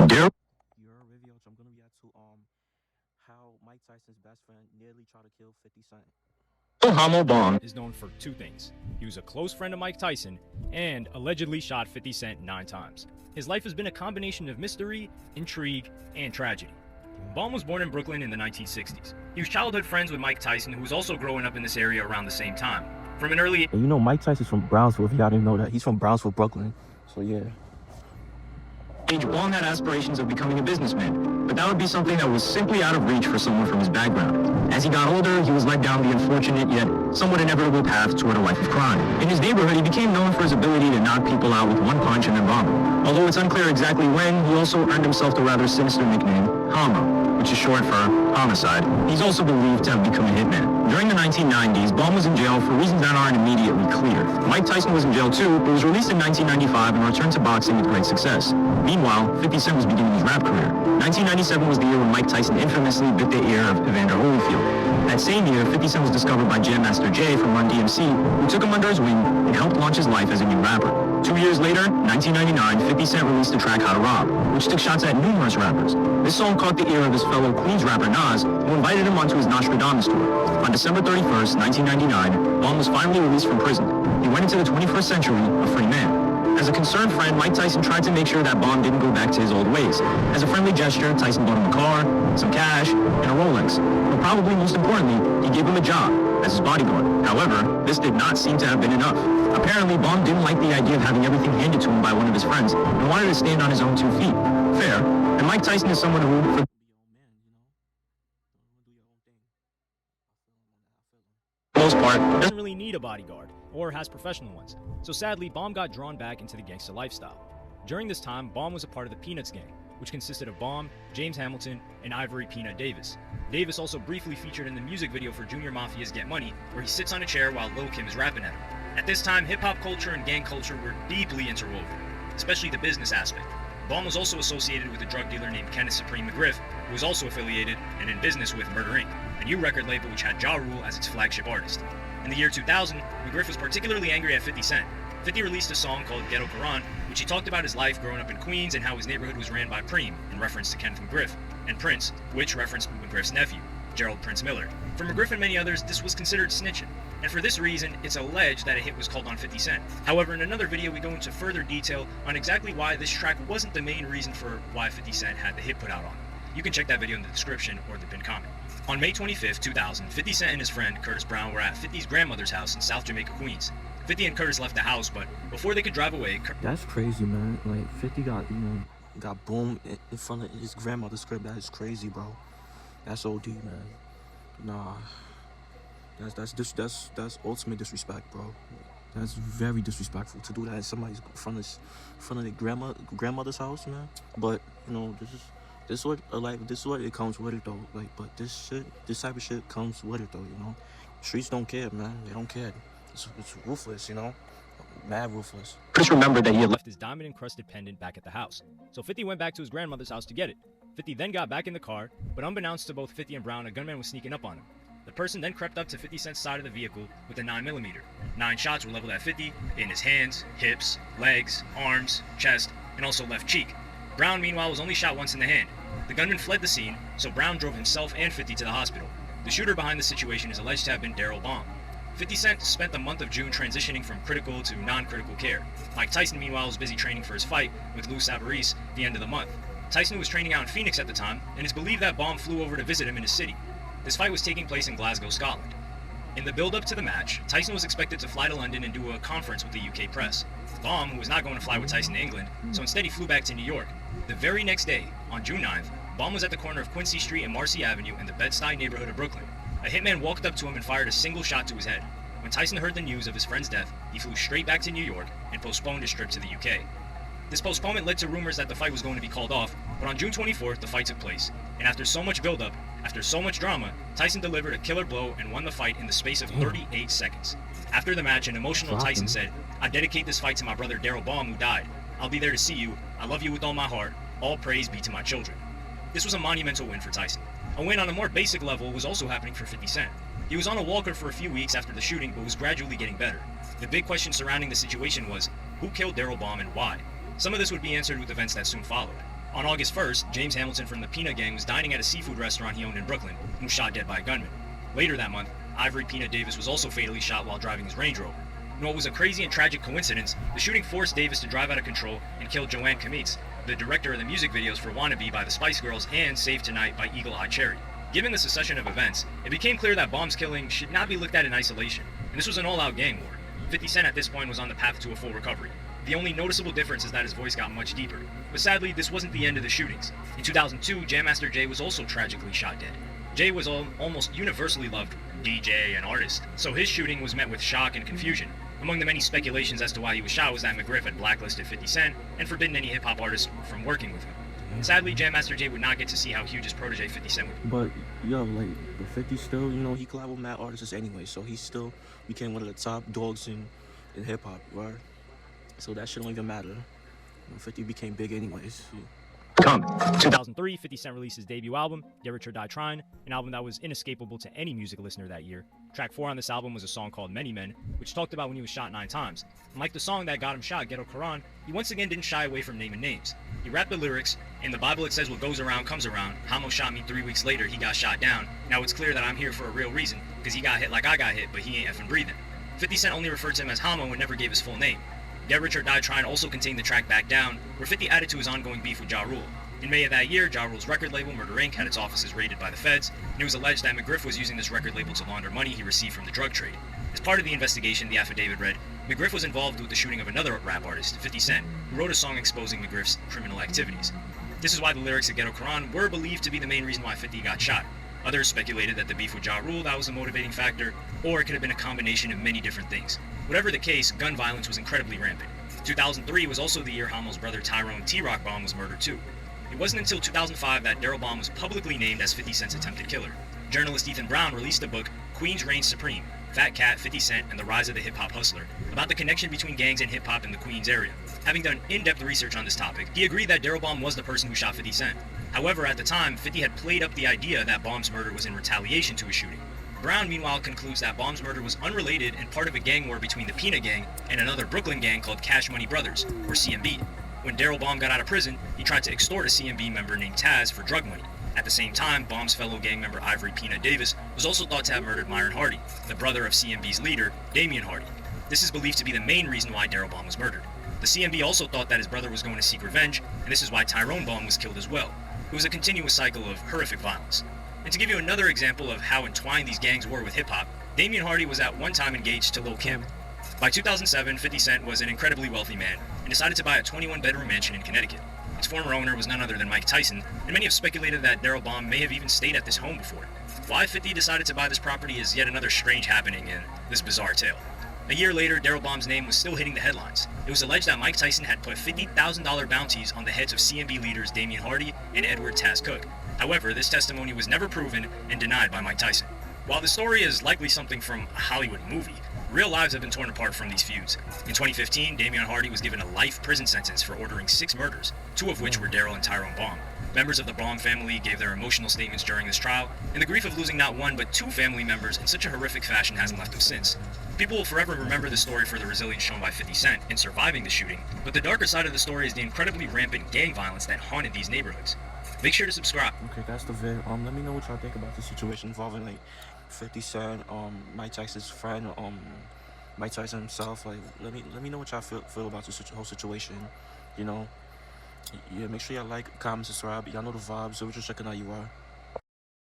Daryl. You're WavyOcho. I'm gonna react to how Mike Tyson's best friend nearly tried to kill 50 Cent. Hamo Bomb is known for two things. He was a close friend of Mike Tyson and allegedly shot 50 Cent 9 times. His life has been a combination of mystery, intrigue, and tragedy. Bomb was born in Brooklyn in the 1960s. He was childhood friends with Mike Tyson, who was also growing up in this area around the same time. From an early... And you know Mike Tyson's from Brownsville, if y'all didn't know that. He's from Brownsville, Brooklyn. So yeah. Bomb had aspirations of becoming a businessman, but that would be something that was simply out of reach for someone from his background. As he got older, he was led down the unfortunate yet somewhat inevitable path toward a life of crime. In his neighborhood, he became known for his ability to knock people out with one punch and then bomb them. Although it's unclear exactly when, he also earned himself the rather sinister nickname, Hamo, which is short for homicide. He's also believed to have become a hitman. During the 1990s, Bomb was in jail for reasons that aren't immediately clear. Mike Tyson was in jail too, but was released in 1995 and returned to boxing with great success. Meanwhile, 50 Cent was beginning his rap career. 1997 was the year when Mike Tyson infamously bit the ear of Evander Holyfield. That same year, 50 Cent was discovered by Jam Master Jay from Run DMC, who took him under his wing and helped launch his life as a new rapper. 2 years later, 1999, 50 Cent released the track How to Rob, which took shots at numerous rappers. This song caught the ear of his fellow Queens rapper Nas, who invited him onto his Nostradamus tour. On December 31st, 1999, Bomb was finally released from prison. He went into the 21st century a free man. As a concerned friend, Mike Tyson tried to make sure that Bomb didn't go back to his old ways. As a friendly gesture, Tyson bought him a car, some cash, and a Rolex. But probably most importantly, he gave him a job as his bodyguard. However, this did not seem to have been enough. Apparently, Bomb didn't like the idea of having everything handed to him by one of his friends and wanted to stand on his own 2 feet. Fair. And Mike Tyson is someone who, for the most part, doesn't really need a bodyguard or has professional ones. So sadly, Bomb got drawn back into the gangsta lifestyle. During this time, Bomb was a part of the Peanuts gang, which consisted of Bomb, James Hamilton, and Ivory Peanut Davis. Davis also briefly featured in the music video for Junior Mafia's Get Money, where he sits on a chair while Lil Kim is rapping at him. At this time, hip-hop culture and gang culture were deeply interwoven, especially the business aspect. Bomb was also associated with a drug dealer named Kenneth Supreme McGriff, who was also affiliated and in business with Murder Inc., a new record label which had Ja Rule as its flagship artist. In the year 2000, McGriff was particularly angry at 50 Cent. 50 released a song called Ghetto Quran, which he talked about his life growing up in Queens and how his neighborhood was ran by Preem, in reference to Kenneth McGriff, and Prince, which referenced McGriff's nephew, Gerald Prince Miller. For McGriff and many others, this was considered snitching, and for this reason, it's alleged that a hit was called on 50 Cent. However, in another video, we go into further detail on exactly why this track wasn't the main reason for why 50 Cent had the hit put out on him. You can check that video in the description or the pinned comment. On May 25th, 2000, 50 Cent and his friend Curtis Brown were at 50's grandmother's house in South Jamaica, Queens. 50 and Curtis left the house, but before they could drive away, That's crazy, man. Like 50 got, got boomed in front of his grandmother's crib. That is crazy, bro. That's OD, man. Nah. That's ultimate disrespect, bro. That's very disrespectful to do that in somebody's front of their grandmother's house, man. But this is what it comes with it though. Like, but this type of shit comes with it though. Streets don't care, man. They don't care. It's ruthless, mad ruthless. Chris remembered that he had left his diamond-encrusted pendant back at the house. So 50 went back to his grandmother's house to get it. 50 then got back in the car, but unbeknownst to both 50 and Brown, a gunman was sneaking up on him. The person then crept up to 50 Cent's side of the vehicle with a 9mm. 9 shots were leveled at 50 in his hands, hips, legs, arms, chest, and also left cheek. Brown, meanwhile, was only shot once in the hand. The gunman fled the scene, so Brown drove himself and 50 to the hospital. The shooter behind the situation is alleged to have been Daryl Bomb. 50 Cent spent the month of June transitioning from critical to non-critical care. Mike Tyson, meanwhile, was busy training for his fight with Lou Savarese at the end of the month. Tyson was training out in Phoenix at the time, and it's believed that Bomb flew over to visit him in his city. This fight was taking place in Glasgow, Scotland. In the build-up to the match, Tyson was expected to fly to London and do a conference with the UK press. Bomb, who was not going to fly with Tyson to England, so instead he flew back to New York. The very next day, on June 9th, Bomb was at the corner of Quincy Street and Marcy Avenue in the Bed-Stuy neighborhood of Brooklyn. A hitman walked up to him and fired a single shot to his head. When Tyson heard the news of his friend's death, he flew straight back to New York and postponed his trip to the UK. This postponement led to rumors that the fight was going to be called off, but on June 24th, the fight took place. And after so much buildup, after so much drama, Tyson delivered a killer blow and won the fight in the space of 38 seconds. After the match, an emotional Tyson said, "I dedicate this fight to my brother Daryl Bomb, who died. I'll be there to see you. I love you with all my heart. All praise be to my children." This was a monumental win for Tyson. A win on a more basic level was also happening for 50 Cent. He was on a walker for a few weeks after the shooting, but was gradually getting better. The big question surrounding the situation was, who killed Daryl Bomb and why? Some of this would be answered with events that soon followed. On August 1st, James Hamilton from the Peanut Gang was dining at a seafood restaurant he owned in Brooklyn and was shot dead by a gunman. Later that month, Ivory Peanut Davis was also fatally shot while driving his Range Rover. In what was a crazy and tragic coincidence, the shooting forced Davis to drive out of control and kill Joanne Kamitz, the director of the music videos for Wannabe by the Spice Girls and Save Tonight by Eagle Eye Cherry. Given the succession of events, it became clear that Bomb's killing should not be looked at in isolation, and this was an all-out gang war. 50 Cent at this point was on the path to a full recovery. The only noticeable difference is that his voice got much deeper. But sadly, this wasn't the end of the shootings. In 2002, Jam Master Jay was also tragically shot dead. Jay was almost universally loved DJ and artist, so his shooting was met with shock and confusion. Among the many speculations as to why he was shot was that McGriff had blacklisted 50 Cent and forbidden any hip-hop artists from working with him. Sadly, Jam Master Jay would not get to see how huge his protege 50 Cent would be. But yo, like, but 50 still, you know, he collabed with mad artists anyway, so he still became one of the top dogs in hip hop, right? So that shit don't even matter. You know, 50 became big anyways. Come. 2003, 50 Cent released his debut album, Get Rich or Die Tryin', an album that was inescapable to any music listener that year. Track 4 on this album was a song called Many Men, which talked about when he was shot 9 times. And like the song that got him shot, Ghetto Quran, he once again didn't shy away from naming names. He rapped the lyrics, in the Bible it says what goes around comes around. Hamo shot me 3 weeks later, he got shot down. Now it's clear that I'm here for a real reason, because he got hit like I got hit, but he ain't effing breathing. 50 Cent only referred to him as Hamo and never gave his full name. Get Rich or Die Tryin' also contained the track Back Down, where 50 added to his ongoing beef with Ja Rule. In May of that year, Ja Rule's record label, Murder Inc., had its offices raided by the feds, and it was alleged that McGriff was using this record label to launder money he received from the drug trade. As part of the investigation, the affidavit read, McGriff was involved with the shooting of another rap artist, 50 Cent, who wrote a song exposing McGriff's criminal activities. This is why the lyrics of Ghetto Quran were believed to be the main reason why 50 got shot. Others speculated that the beef with Ja Rule, that was a motivating factor, or it could have been a combination of many different things. Whatever the case, gun violence was incredibly rampant. 2003 was also the year Hamo's brother Tyrone T-Rock Bomb was murdered too. It wasn't until 2005 that Daryl Baum was publicly named as 50 Cent's attempted killer. Journalist Ethan Brown released a book, Queens Reign Supreme, Fat Cat, 50 Cent, and the Rise of the Hip Hop Hustler, about the connection between gangs and hip hop in the Queens area. Having done in-depth research on this topic, he agreed that Daryl Baum was the person who shot 50 Cent. However, at the time, 50 had played up the idea that Baum's murder was in retaliation to his shooting. Brown, meanwhile, concludes that Baum's murder was unrelated and part of a gang war between the Peanut Gang and another Brooklyn gang called Cash Money Brothers, or CMB. When Daryl Baum got out of prison, he tried to extort a CMB member named Taz for drug money. At the same time, Baum's fellow gang member Ivory Peanut Davis was also thought to have murdered Myron Hardy, the brother of CMB's leader, Damian Hardy. This is believed to be the main reason why Daryl Baum was murdered. The CMB also thought that his brother was going to seek revenge, and this is why Tyrone Baum was killed as well. It was a continuous cycle of horrific violence. And to give you another example of how entwined these gangs were with hip-hop, Damian Hardy was at one time engaged to Lil Kim. By 2007, 50 Cent was an incredibly wealthy man and decided to buy a 21-bedroom mansion in Connecticut. Its former owner was none other than Mike Tyson, and many have speculated that Daryl Baum may have even stayed at this home before. Why 50 decided to buy this property is yet another strange happening in this bizarre tale. A year later, Daryl Baum's name was still hitting the headlines. It was alleged that Mike Tyson had put $50,000 bounties on the heads of CMB leaders Damian Hardy and Edward Taz Cook. However, this testimony was never proven and denied by Mike Tyson. While the story is likely something from a Hollywood movie, real lives have been torn apart from these feuds. In 2015, Damian Hardy was given a life prison sentence for ordering 6 murders, 2 of which were Daryl and Tyrone Baum. Members of the Baum family gave their emotional statements during this trial, and the grief of losing not one but 2 family members in such a horrific fashion hasn't left them since. People will forever remember this story for the resilience shown by 50 Cent in surviving the shooting, but the darker side of the story is the incredibly rampant gang violence that haunted these neighborhoods. Make sure to subscribe. Okay, that's the vid. Let me know what y'all think about the situation involving like 50 Cent, Mike Tyson's friend, Mike Tyson himself. Like, let me know what y'all feel about this whole situation. You know, yeah. Make sure y'all like, comment, subscribe. Y'all know the vibes. So we're just checking out you are.